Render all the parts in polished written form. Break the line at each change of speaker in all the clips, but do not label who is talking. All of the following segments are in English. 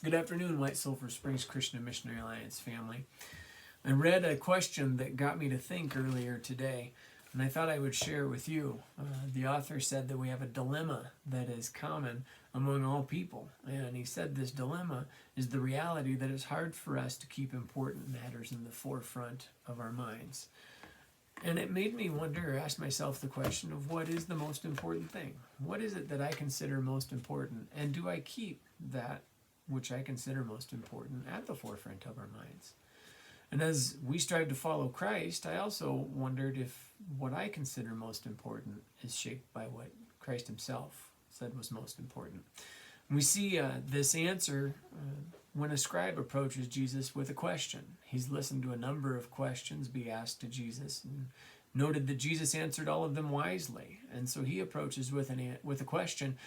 Good afternoon, White Sulphur Springs Christian and Missionary Alliance family. I read a question that got me to think earlier today, and I thought I would share with you. The author said that we have a dilemma that is common among all people, and he said this dilemma is the reality that it's hard for us to keep important matters in the forefront of our minds. And it made me wonder, ask myself the question of what is the most important thing? What is it that I consider most important, and do I keep that which I consider most important at the forefront of our minds? And as we strive to follow Christ, I also wondered if what I consider most important is shaped by what Christ himself said was most important. And we see this answer when a scribe approaches Jesus with a question. He's listened to a number of questions be asked to Jesus and noted that Jesus answered all of them wisely. And so he approaches with a question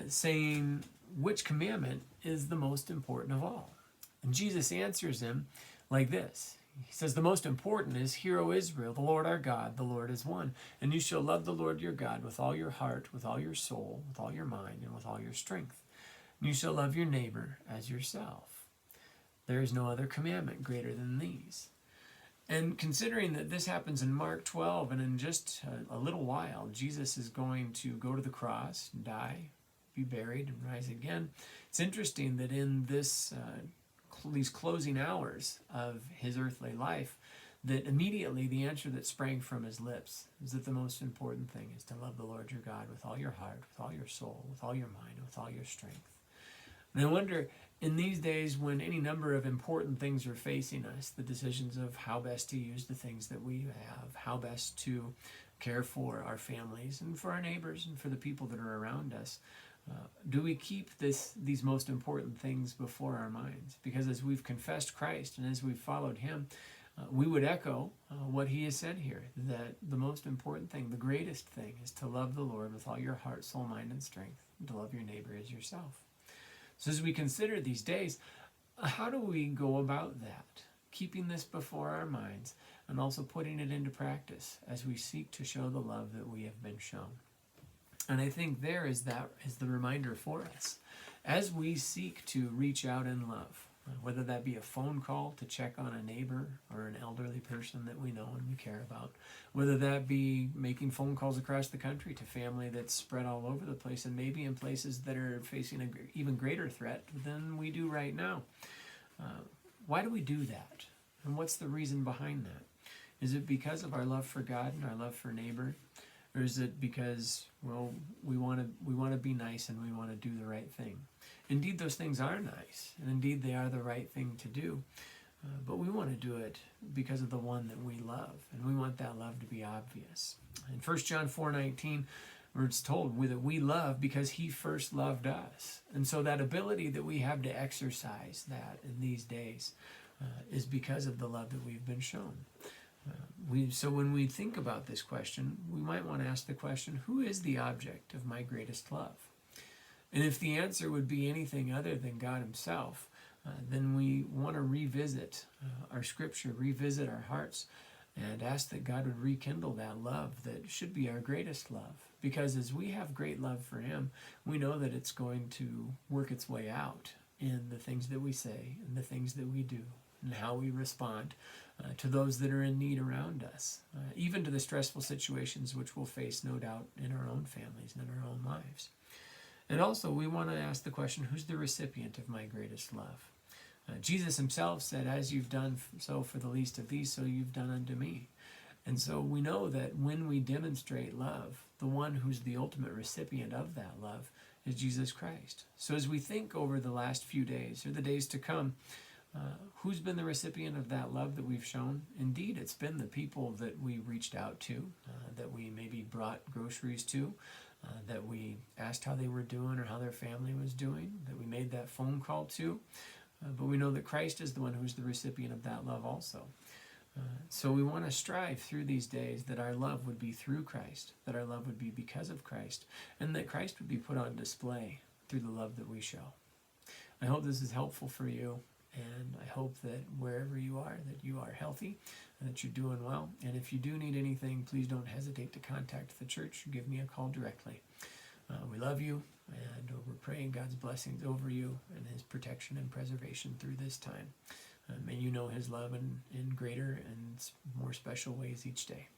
saying, which commandment is the most important of all? And Jesus answers him like this. He says, the most important is, Hear, O Israel, the Lord our God, the Lord is one. And you shall love the Lord your God with all your heart, with all your soul, with all your mind, and with all your strength. And you shall love your neighbor as yourself. There is no other commandment greater than these. And considering that this happens in Mark 12, and in just a little while, Jesus is going to go to the cross, die, be buried, and rise again. It's interesting that in this these closing hours of his earthly life, that immediately the answer that sprang from his lips is that the most important thing is to love the Lord your God with all your heart, with all your soul, with all your mind, and with all your strength. And I wonder, in these days when any number of important things are facing us, the decisions of how best to use the things that we have, how best to care for our families and for our neighbors and for the people that are around us, do we keep these most important things before our minds? Because as we've confessed Christ and as we've followed him, we would echo what he has said here, that the most important thing, the greatest thing, is to love the Lord with all your heart, soul, mind, and strength, and to love your neighbor as yourself. So as we consider these days, how do we go about that? Keeping this before our minds and also putting it into practice as we seek to show the love that we have been shown. And I think there is the reminder for us. As we seek to reach out in love, whether that be a phone call to check on a neighbor or an elderly person that we know and we care about, whether that be making phone calls across the country to family that's spread all over the place and maybe in places that are facing an even greater threat than we do right now. Why do we do that? And what's the reason behind that? Is it because of our love for God and our love for neighbor? Or is it because, well, we want to be nice and we want to do the right thing? Indeed, those things are nice, and indeed they are the right thing to do. But we want to do it because of the one that we love, and we want that love to be obvious. In 1 John 4:19, where it's told that we love because he first loved us. And so that ability that we have to exercise that in these days is because of the love that we've been shown. So when we think about this question, we might want to ask the question, who is the object of my greatest love? And if the answer would be anything other than God himself, then we want to revisit our scripture, revisit our hearts, and ask that God would rekindle that love that should be our greatest love. Because as we have great love for him, we know that it's going to work its way out in the things that we say and the things that we do and how we respond to those that are in need around us, even to the stressful situations which we'll face, no doubt, in our own families and in our own lives. And also, we want to ask the question, who's the recipient of my greatest love? Jesus himself said, as you've done so for the least of these, so you've done unto me. And so we know that when we demonstrate love, the one who's the ultimate recipient of that love is Jesus Christ. So as we think over the last few days, or the days to come, who's been the recipient of that love that we've shown? Indeed, it's been the people that we reached out to, that we maybe brought groceries to, that we asked how they were doing or how their family was doing, that we made that phone call to. But we know that Christ is the one who's the recipient of that love also. So we want to strive through these days that our love would be through Christ, that our love would be because of Christ, and that Christ would be put on display through the love that we show. I hope this is helpful for you. And I hope that wherever you are healthy and that you're doing well. And if you do need anything, please don't hesitate to contact the church or give me a call directly. We love you. And we're praying God's blessings over you and His protection and preservation through this time. May you know His love in greater and more special ways each day.